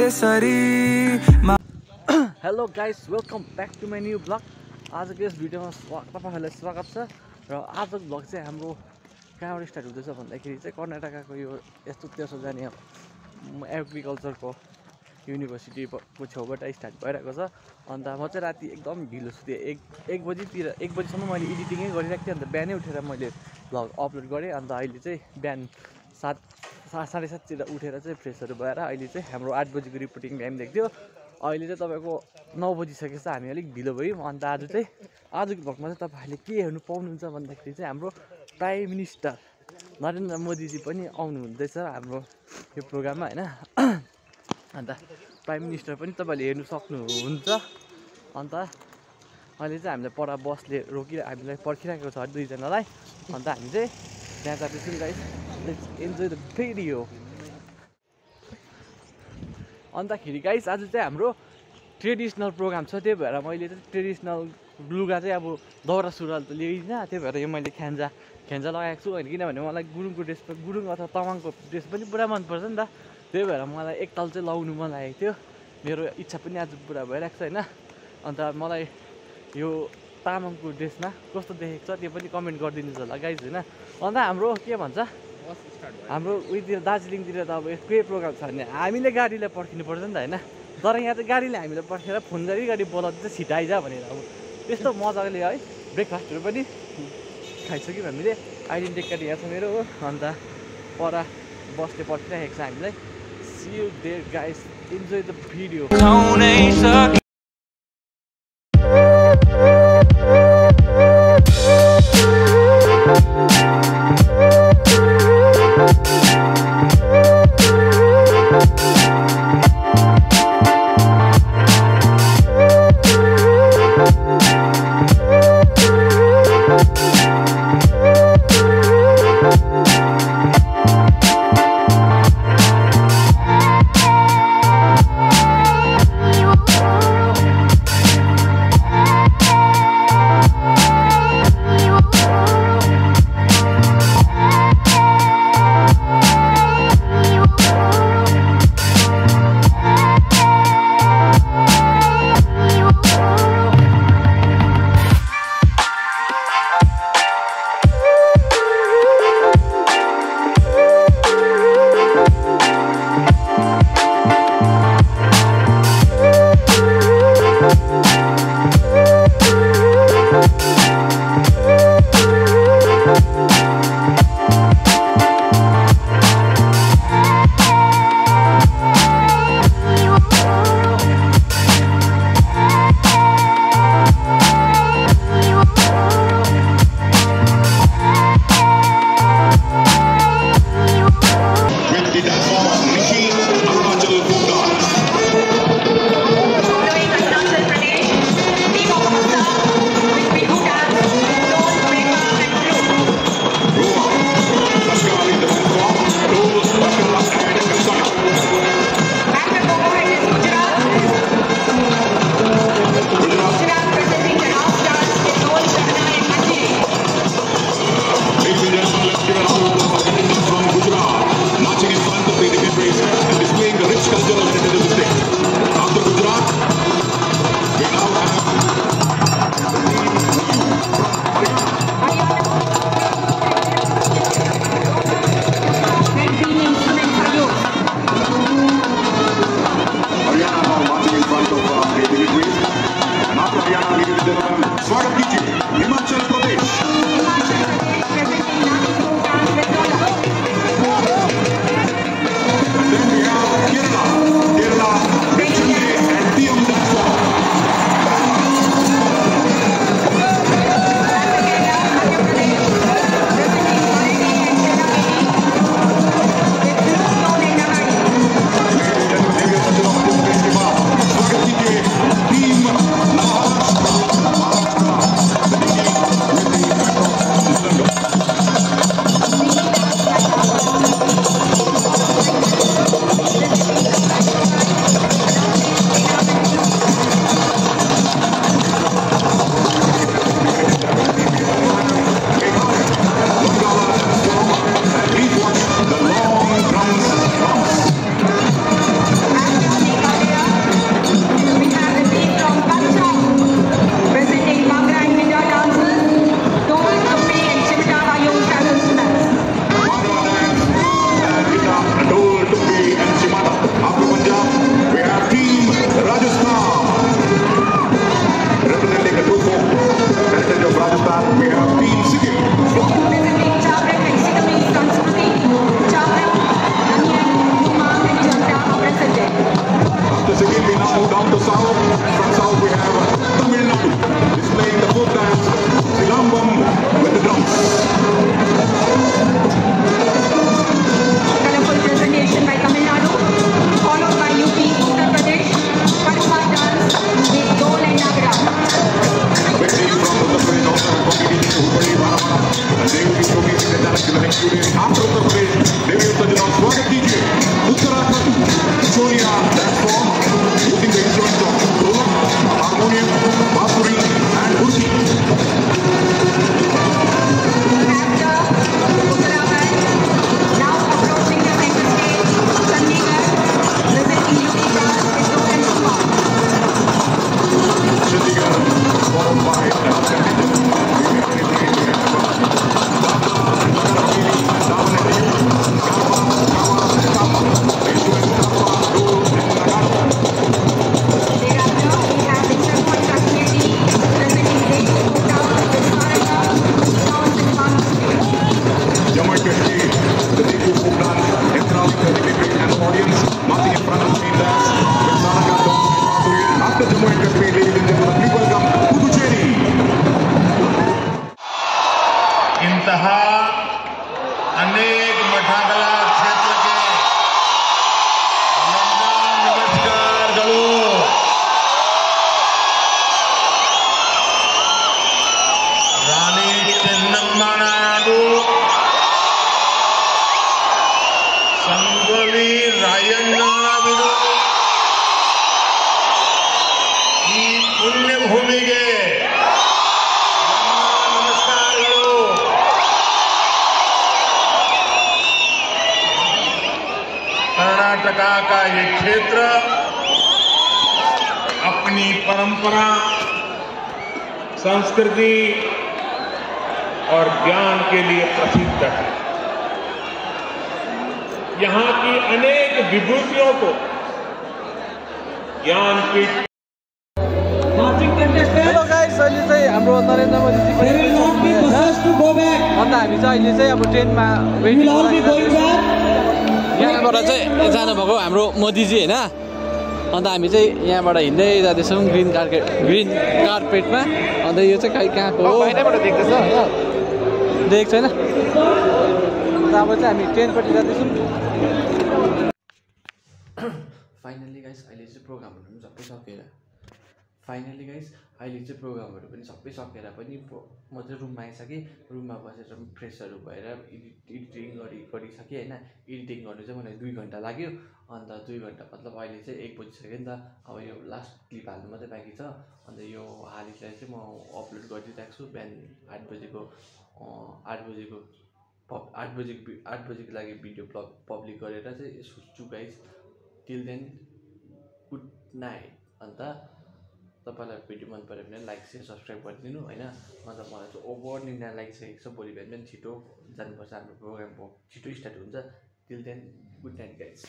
त्यसरी hello guys, welcome back to my new blog. आजको यस भिडियोमा तपाईँहरूलाई स्वागत छ। र आजको ब्लग चाहिँ हाम्रो कहाँबाट स्टार्ट हुँदैछ भन्दाखेरि चाहिँ कर्नाटकको यो यस्तो त्यसो जाने एग्रिकल्चरको युनिभर्सिटीको छेउबाट स्टार्ट भइरहेको छ। अन्त म चाहिँ राति एकदम ढिलो सुतेँ। एक बजीसम्म मैले एडिटिङै गरिरहेको थिएँ। अन्त बिहानै उठेर मैले ब्लग अपलोड गरेँ। अन्त अहिले चाहिँ बिहान 7:30 उठेर चाहिँ फ्रेसहरू भएर अहिले चाहिँ हाम्रो 8 बजीको रिपोर्टिङ टाइम देख्थ्यो। अहिले चाहिँ तपाईँको 9 बजिसकेको छ। हामी अलिक ढिलो भयौँ। अन्त आजको भ्लगमा चाहिँ तपाईँहरूले के हेर्नु पाउनुहुन्छ भन्दाखेरि चाहिँ हाम्रो प्राइम मिनिस्टर नरेन्द्र मोदीजी पनि आउनुहुँदैछ हाम्रो यो प्रोग्राममा, होइन। अन्त प्राइम मिनिस्टर पनि तपाईँहरूले हेर्नु सक्नुहुन्छ। अन्त अहिले चाहिँ हामीलाई पर बसले हामीलाई पर्खिरहेको छ दुईजनालाई। अन्त हामी चाहिँ त्यहाँ जाँदैछौँ guys. Let's enjoy the video. अन्तखेरि गाइस आज चाहिँ हाम्रो ट्रेडिसनल प्रोग्राम छ। त्यही भएर मैले चाहिँ ट्रेडिसनल लुगा चाहिँ अब दौरा सुरुवाल त ल्याइदिनँ। त्यही भएर यो मैले खेन्जा लगाएको छु, होइन। किनभने मलाई गुरुङको ड्रेस, गुरुङ अथवा तामाङको ड्रेस पनि पुरा मनपर्छ नि त। त्यही भएर मलाई एकताल चाहिँ लाउनु मन लागेको थियो। मेरो इच्छा पनि आज पुरा भइरहेको छ, होइन। अन्त मलाई यो तामाङको ड्रेसमा कस्तो देखेको छ त्यो पनि कमेन्ट गरिदिनुहोस् होला गाइज, होइन। अन्त हाम्रो के भन्छ, हाम्रो उयोतिर दार्जिलिङतिर त अब केही प्रोग्राम छ भने हामीले गाडीलाई पर्खिनु पर्छ नि त, होइन। तर यहाँ चाहिँ गाडीले हामीलाई पर्खेर फोन गाडी बोलाउँदा चाहिँ छिटो आइज भनेर अब त्यस्तो मजाले है ब्रेकफास्टहरू पनि खाइसक्यौँ हामीले। आइडेन्टिटी कार्ड यहाँ छ मेरो, हो। अन्त पर बसले पर्खिरहेको छ हामीलाई। See you there guys, enjoy the video. Rajasthan, we have Team Sikkim. Representing Chhabra and Sikkim Sanskriti, Chhabra, Anian, Kumang and Chandra are presented. After Sikkim, we now move down to south. From south, we have Tamil Nadu, displaying the folk dance, Silambam with the drums. Colorful presentation by Tamil Nadu, followed by UP, Uttar Pradesh, Padma dance with Dol and Nagara. With team from Uttar Pradesh also have competing in Hubballi, Baramara, and they will be showcasing the talent given including after Uttar Pradesh, they will touch on Swagat DJ, Uttarakhand, Sonia, dance form, using the instruments of dholak, harmonium, bansuri, and bursi. After Uttarakhand, now approaching the center stage, Chandigarh, presenting UP dance with Dol and Kumang. Chandigarh, followed by dance contingent. Thereafter, we have the Chhabra Sanskriti, presenting Desh Kota with Saranga, dance and Bangladesh. Jammu and Kashmir, the Tipu folk dance, ethnic celebrity and audience marching in front of the dance with Saranga dance and bansuri. After Jammu and Kashmir, ladies and gentlemen, please welcome Puducherry. इंतहा अनेक मठाकला क्षेत्र के नमस्कारಗಳು ರಾಣಿ ಚೆನ್ನಮ್ಮ ನಾಡು ಸಂಗೊಳ್ಳಿ ರಾಯಣ್ಣ ಬಿಡು ಈ ಪುಣ್ಯ ಭೂಮಿಗೆ ನಮಸ್ಕಾರಗಳು कर्नाटका का ये क्षेत्र अपनी परंपरा, संस्कृति और ज्ञान के लिए प्रसिद्ध है। यहाँ की अनेक विभूतियों को ज्ञानपीठ हेलो गाइस, अहिले चाहिँ हाम्रो नरेन्द्र मोदीजी पनि अन्त हामी चाहिँ अहिले चाहिँ अब ट्रेनमा वेटिङ यहाँबाट चाहिँ जानुभएको हाम्रो मोदीजी होइन। अन्त हामी चाहिँ यहाँबाट हिँड्दै जाँदैछौँ ग्रिन कार्पेटमा। अन्त यो चाहिँ कहीँ कहाँको हो देख्दैछ होइन, देखेको छैन। अन्त अब चाहिँ हामी ट्रेनपट्टि जाँदैछौँ। फाइनल्ली गाइस अहिले चाहिँ प्रोग्रामहरू पनि सबै सकेर पनि म चाहिँ रुममा आइसकेँ। रुममा बसेर फ्रेसहरू भएर एडिटिङ गरिसकेँ होइन। एडिटिङ गर्नु चाहिँ मलाई 2 घन्टा लाग्यो। अन्त 2 घन्टा मतलब अहिले चाहिँ 1 बजिसक्यो नि त। अब यो लास्ट क्लिप हाल्नु मात्रै बाँकी छ। अन्त यो हालिसलाई चाहिँ म अपलोड गरिदिइरहेको छु बिहान 8 बजेको 8 बजेको लागि भिडियो पब्लिक गरेर चाहिँ सोच्छु guys. Till then good night. अन्त तपाईलाई भिडियो मन पऱ्यो भने लाइक शेयर सब्सक्राइब गरिदिनु होइन। अन्त मलाई चाहिँ ओभर 9 लागिसकेको छ। भोलि बिहान पनि छिटो जानुपर्छ, हाम्रो प्रोग्राम छिटो स्टार्ट हुन्छ। Till then good night guys.